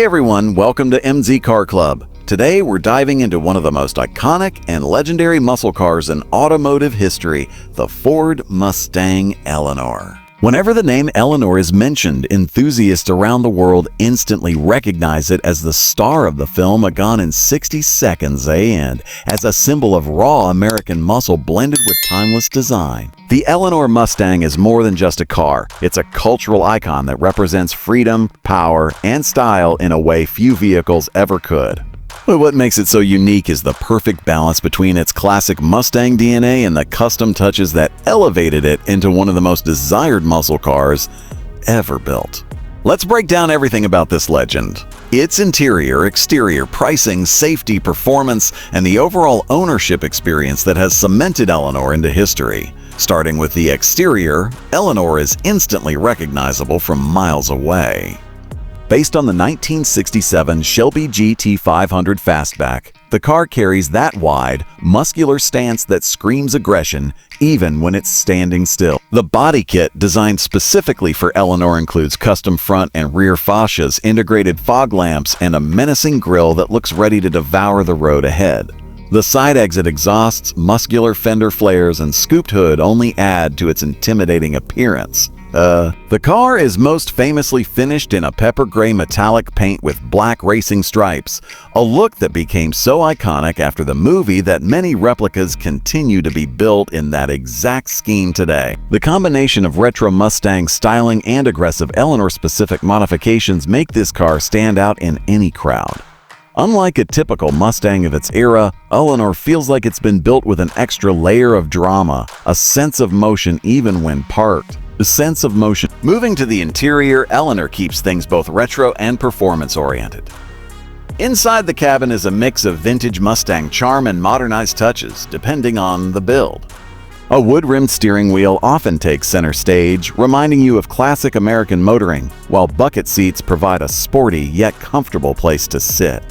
Hey everyone, welcome to MZ Car Club. Today we're diving into one of the most iconic and legendary muscle cars in automotive history, the Ford Mustang Eleanor. Whenever the name Eleanor is mentioned, enthusiasts around the world instantly recognize it as the star of the film A Gone in 60 Seconds and as a symbol of raw American muscle blended with timeless design. The Eleanor Mustang is more than just a car. It's a cultural icon that represents freedom, power, and style in a way few vehicles ever could. But what makes it so unique is the perfect balance between its classic Mustang DNA and the custom touches that elevated it into one of the most desired muscle cars ever built. Let's break down everything about this legend. Its interior, exterior, pricing, safety, performance, and the overall ownership experience that has cemented Eleanor into history. Starting with the exterior, Eleanor is instantly recognizable from miles away. Based on the 1967 Shelby GT500 Fastback, the car carries that wide, muscular stance that screams aggression even when it's standing still. The body kit, designed specifically for Eleanor, includes custom front and rear fascias, integrated fog lamps, and a menacing grille that looks ready to devour the road ahead. The side exit exhausts, muscular fender flares, and scooped hood only add to its intimidating appearance. The car is most famously finished in a pepper gray metallic paint with black racing stripes, a look that became so iconic after the movie that many replicas continue to be built in that exact scheme today. The combination of retro Mustang styling and aggressive Eleanor-specific modifications make this car stand out in any crowd. Unlike a typical Mustang of its era, Eleanor feels like it's been built with an extra layer of drama, a sense of motion even when parked. The sense of motion. Moving to the interior, Eleanor keeps things both retro and performance-oriented. Inside the cabin is a mix of vintage Mustang charm and modernized touches, depending on the build. A wood-rimmed steering wheel often takes center stage, reminding you of classic American motoring, while bucket seats provide a sporty yet comfortable place to sit.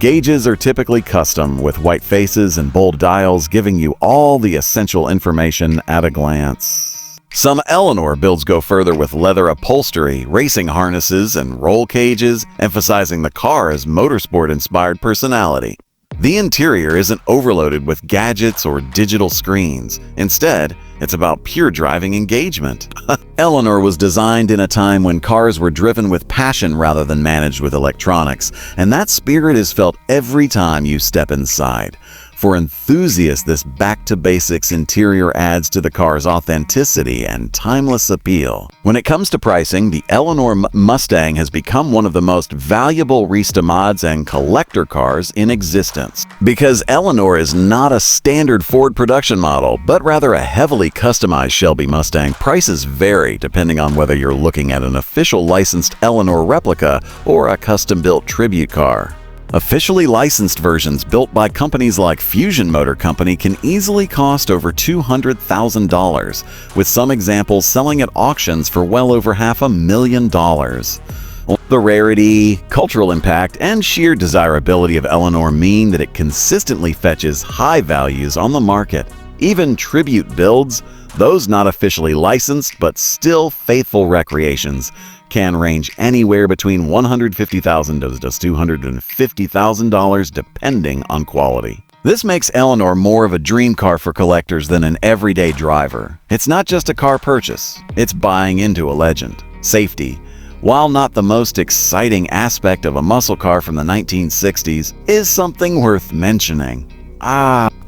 Gauges are typically custom, with white faces and bold dials giving you all the essential information at a glance. Some Eleanor builds go further with leather upholstery, racing harnesses, and roll cages, emphasizing the car's motorsport-inspired personality. The interior isn't overloaded with gadgets or digital screens. Instead, it's about pure driving engagement. Eleanor was designed in a time when cars were driven with passion rather than managed with electronics, and that spirit is felt every time you step inside. For enthusiasts, this back-to-basics interior adds to the car's authenticity and timeless appeal. When it comes to pricing, the Eleanor Mustang has become one of the most valuable Rista mods and collector cars in existence. Because Eleanor is not a standard Ford production model, but rather a heavily customized Shelby Mustang, prices vary depending on whether you're looking at an official licensed Eleanor replica or a custom-built tribute car. Officially licensed versions built by companies like Fusion Motor Company can easily cost over $200,000, with some examples selling at auctions for well over $500,000. The rarity, cultural impact, and sheer desirability of Eleanor mean that it consistently fetches high values on the market. Even tribute builds, those not officially licensed but still faithful recreations, can range anywhere between $150,000 to $250,000 depending on quality. This makes Eleanor more of a dream car for collectors than an everyday driver. It's not just a car purchase, it's buying into a legend. Safety, while not the most exciting aspect of a muscle car from the 1960s, is something worth mentioning.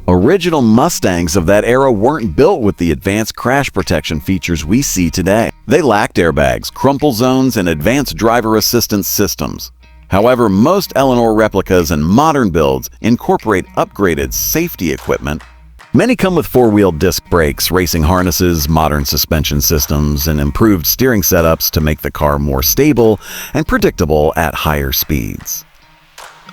Original Mustangs of that era weren't built with the advanced crash protection features we see today. They lacked airbags, crumple zones, and advanced driver assistance systems. However, most Eleanor replicas and modern builds incorporate upgraded safety equipment. Many come with four-wheel disc brakes, racing harnesses, modern suspension systems, and improved steering setups to make the car more stable and predictable at higher speeds.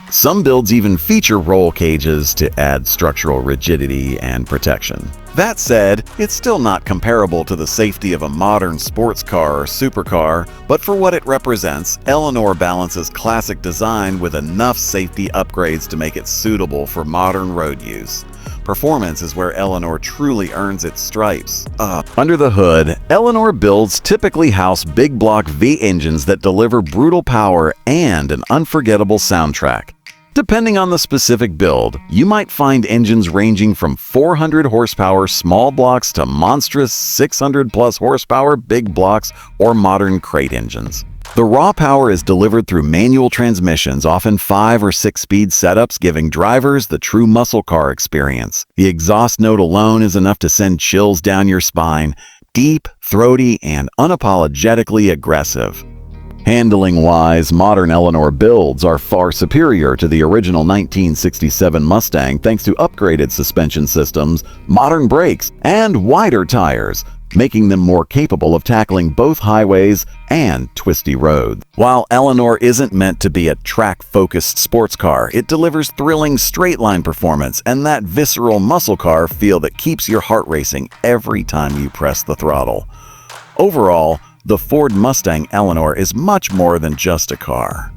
Some builds even feature roll cages to add structural rigidity and protection. That said, it's still not comparable to the safety of a modern sports car or supercar, but for what it represents, Eleanor balances classic design with enough safety upgrades to make it suitable for modern road use. Performance is where Eleanor truly earns its stripes. Under the hood, Eleanor builds typically house big block V engines that deliver brutal power and an unforgettable soundtrack. Depending on the specific build, you might find engines ranging from 400 horsepower small blocks to monstrous 600-plus horsepower big blocks or modern crate engines. The raw power is delivered through manual transmissions, often 5 or 6-speed setups, giving drivers the true muscle car experience. The exhaust note alone is enough to send chills down your spine, deep, throaty, and unapologetically aggressive. Handling-wise, modern Eleanor builds are far superior to the original 1967 Mustang thanks to upgraded suspension systems, modern brakes, and wider tires, making them more capable of tackling both highways and twisty roads. While Eleanor isn't meant to be a track-focused sports car, it delivers thrilling straight-line performance and that visceral muscle car feel that keeps your heart racing every time you press the throttle. Overall, the Ford Mustang Eleanor is much more than just a car.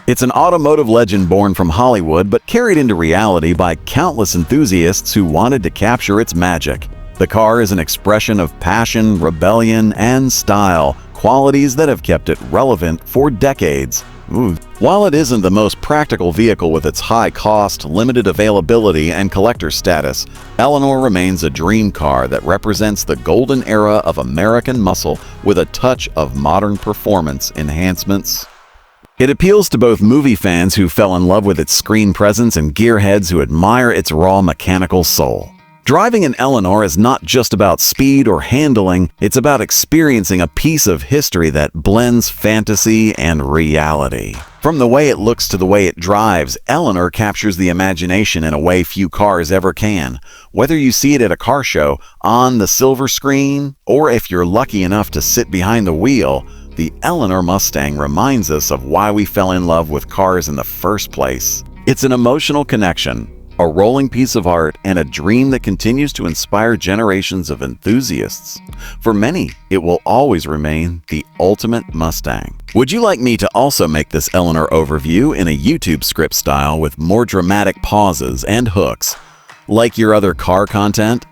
It's an automotive legend born from Hollywood but carried into reality by countless enthusiasts who wanted to capture its magic. The car is an expression of passion, rebellion, and style, qualities that have kept it relevant for decades. While it isn't the most practical vehicle with its high cost, limited availability, and collector status, Eleanor remains a dream car that represents the golden era of American muscle with a touch of modern performance enhancements. It appeals to both movie fans who fell in love with its screen presence and gearheads who admire its raw mechanical soul. Driving an Eleanor is not just about speed or handling, it's about experiencing a piece of history that blends fantasy and reality. From the way it looks to the way it drives, Eleanor captures the imagination in a way few cars ever can. Whether you see it at a car show, on the silver screen, or if you're lucky enough to sit behind the wheel, the Eleanor Mustang reminds us of why we fell in love with cars in the first place. It's an emotional connection, a rolling piece of art, and a dream that continues to inspire generations of enthusiasts. For many, it will always remain the ultimate Mustang. Would you like me to also make this Eleanor overview in a YouTube script style with more dramatic pauses and hooks, like your other car content?